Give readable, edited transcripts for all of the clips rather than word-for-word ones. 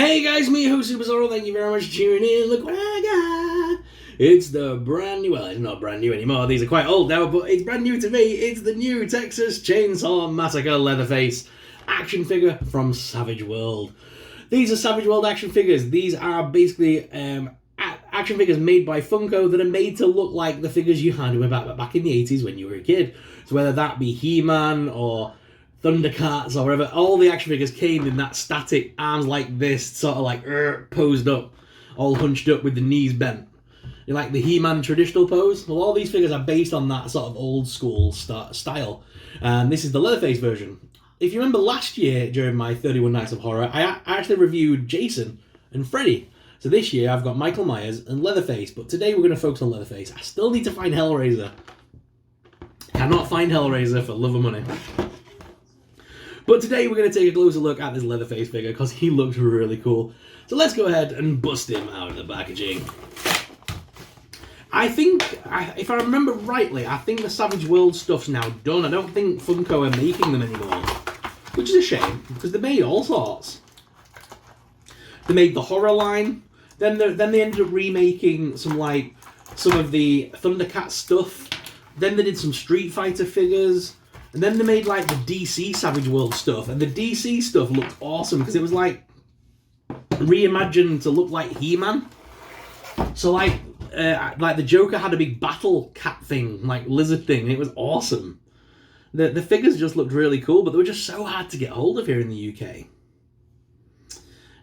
Hey guys, me, host Super Zorro. Thank you very much for tuning in. Look what I got. It's the brand new, well, it's not brand new anymore. These are quite old now, but it's brand new to me. It's the new Texas Chainsaw Massacre Leatherface action figure from Savage World. These are Savage World action figures. These are basically action figures made by Funko that are made to look like the figures you had back in the 80s when you were a kid. So whether that be He-Man or Thundercats or whatever, all the action figures came in that static arms like this, sort of like posed up, all hunched up with the knees bent. You like the He-Man traditional pose? Well, all these figures are based on that sort of old school style. And this is the Leatherface version. If you remember last year during my 31 Nights of Horror, I actually reviewed Jason and Freddy. So this year I've got Michael Myers and Leatherface, but today we're going to focus on Leatherface. I still need to find Hellraiser. Cannot find Hellraiser for love or money. But today we're going to take a closer look at this Leatherface figure because he looks really cool. So let's go ahead and bust him out of the packaging. I think, if I remember rightly, I think the Savage World stuff's now done. I don't think Funko are making them anymore. Which is a shame, because they made all sorts. They made the horror line. Then they ended up remaking some of the Thundercat stuff. Then they did some Street Fighter figures. And then they made like the DC Savage World stuff. And the DC stuff looked awesome because it was like reimagined to look like He-Man. So like the Joker had a big battle cat thing, like lizard thing, and it was awesome. The figures just looked really cool, but they were just so hard to get hold of here in the UK.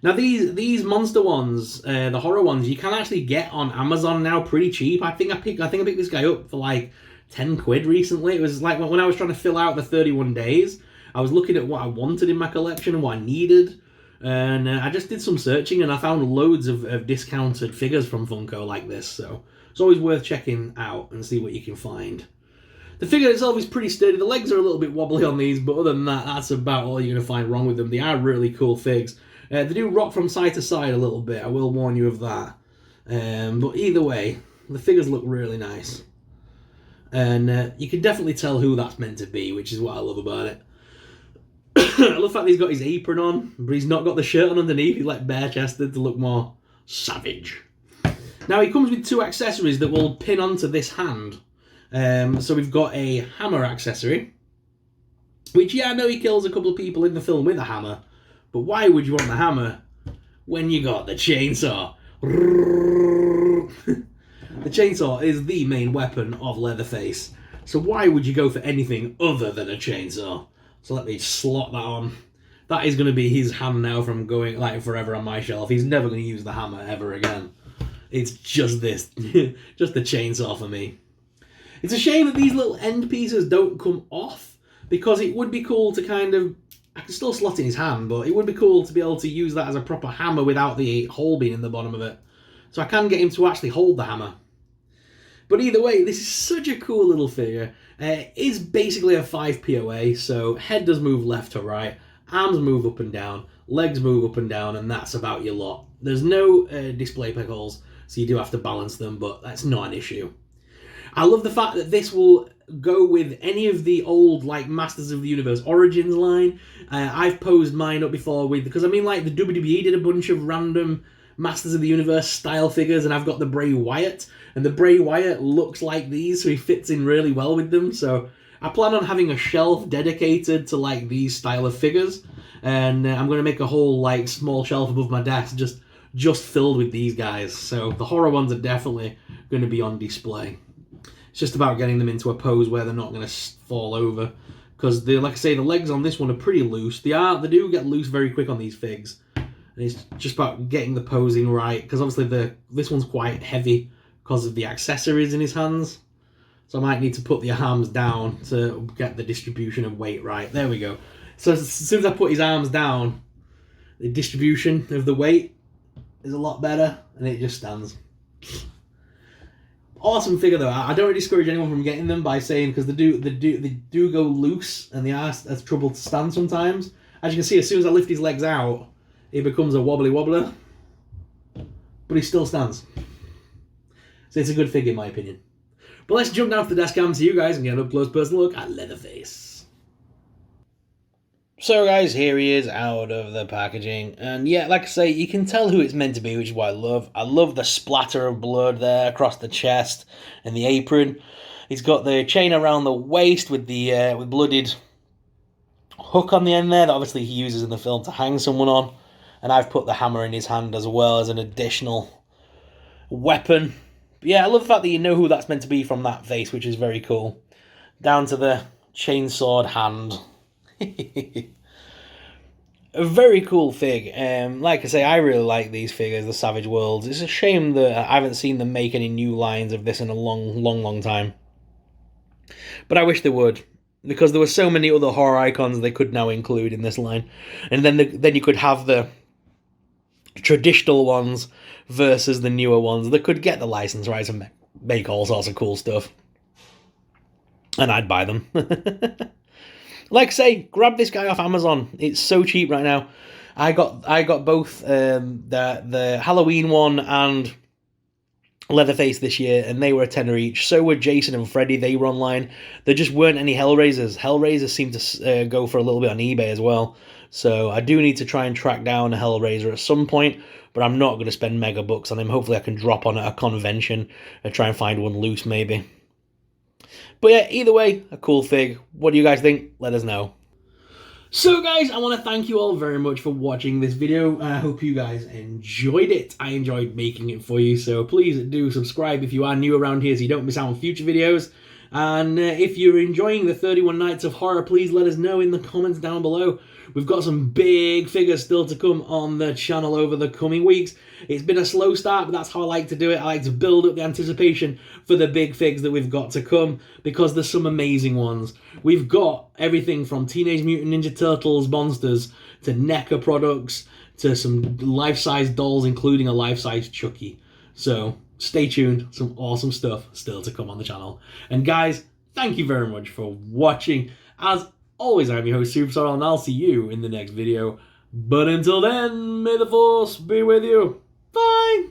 Now these monster ones, the horror ones, you can actually get on Amazon now pretty cheap. I think I picked this guy up for like 10 quid recently. It was like when I was trying to fill out the 31 days, I was looking at what I wanted in my collection and what I needed. And I just did some searching and I found loads of discounted figures from Funko like this. So it's always worth checking out and see what you can find. The figure itself is pretty sturdy. The legs are a little bit wobbly on these, but other than that, that's about all you're going to find wrong with them. They are really cool figs. They do rock from side to side a little bit, I will warn you of that. But either way, the figures look really nice. And you can definitely tell who that's meant to be, which is what I love about it. I love the fact that he's got his apron on, but he's not got the shirt on underneath. He's like bare-chested to look more savage. Now, he comes with two accessories that will pin onto this hand. So we've got a hammer accessory, which, yeah, I know he kills a couple of people in the film with a hammer, but why would you want the hammer when you got the chainsaw? The chainsaw is the main weapon of Leatherface, so why would you go for anything other than a chainsaw? So let me slot that on. That is going to be his hand now from going like forever on my shelf. He's never going to use the hammer ever again. It's just this, just the chainsaw for me. It's a shame that these little end pieces don't come off, because it would be cool to kind of, I can still slot in his hand, but it would be cool to be able to use that as a proper hammer without the hole being in the bottom of it. So I can get him to actually hold the hammer. But either way, this is such a cool little figure. It is basically a 5 POA, so head does move left to right, arms move up and down, legs move up and down, and that's about your lot. There's no display pickles, so you do have to balance them, but that's not an issue. I love the fact that this will go with any of the old like Masters of the Universe Origins line. I've posed mine up before with, because I mean like the WWE did a bunch of random Masters of the Universe style figures, and I've got the Bray Wyatt, and the Bray Wyatt looks like these, so he fits in really well with them. So I plan on having a shelf dedicated to like these style of figures, and I'm going to make a whole like small shelf above my desk just filled with these guys. So the horror ones are definitely going to be on display. It's just about getting them into a pose where they're not going to fall over, because like I say, the legs on this one are pretty loose. They do get loose very quick on these figs. And it's just about getting the posing right, because obviously this one's quite heavy because of the accessories in his hands. So I might need to put the arms down to get the distribution of weight right. There we go. So as soon as I put his arms down, the distribution of the weight is a lot better, and it just stands. Awesome figure though. I don't really discourage anyone from getting them by saying, because they do go loose and they are trouble to stand sometimes. As you can see, as soon as I lift his legs out, he becomes a wobbly wobbler, but he still stands. So it's a good figure in my opinion. But let's jump down to the desk cam to you guys and get an up close personal look at Leatherface. So guys, here he is out of the packaging, and yeah, like I say, you can tell who it's meant to be, which is what I love. I love the splatter of blood there across the chest and the apron. He's got the chain around the waist with the with blooded hook on the end there that obviously he uses in the film to hang someone on, and I've put the hammer in his hand as well as an additional weapon. But yeah, I love the fact that you know who that's meant to be from that face, which is very cool. Down to the chainsawed hand. A very cool fig. Like I say, I really like these figures, the Savage Worlds. It's a shame that I haven't seen them make any new lines of this in a long time. But I wish they would, because there were so many other horror icons they could now include in this line, and then you could have the traditional ones versus the newer ones. They could get the license rights and make all sorts of cool stuff, and I'd buy them. Like I say, grab this guy off Amazon. It's so cheap right now. I got both the Halloween one and Leatherface this year, and they were a tenner each. So were Jason and Freddy. They were online. There just weren't any Hellraisers. Hellraisers seem to go for a little bit on eBay as well. So I do need to try and track down a Hellraiser at some point, but I'm not going to spend mega bucks on him. Hopefully I can drop on at a convention and try and find one loose maybe. But yeah, either way, a cool fig. What do you guys think? Let us know. So guys, I want to thank you all very much for watching this video. I hope you guys enjoyed it. I enjoyed making it for you, so please do subscribe if you are new around here so you don't miss out on future videos. And if you're enjoying the 31 Nights of Horror, please let us know in the comments down below. We've got some big figures still to come on the channel over the coming weeks. It's been a slow start, but that's how I like to do it. I like to build up the anticipation for the big figs that we've got to come, because there's some amazing ones. We've got everything from Teenage Mutant Ninja Turtles monsters to NECA products to some life-size dolls, including a life-size Chucky. So stay tuned, some awesome stuff still to come on the channel. And guys, thank you very much for watching. As always, I'm your host, Superstar, and I'll see you in the next video. But until then, may the Force be with you. Bye!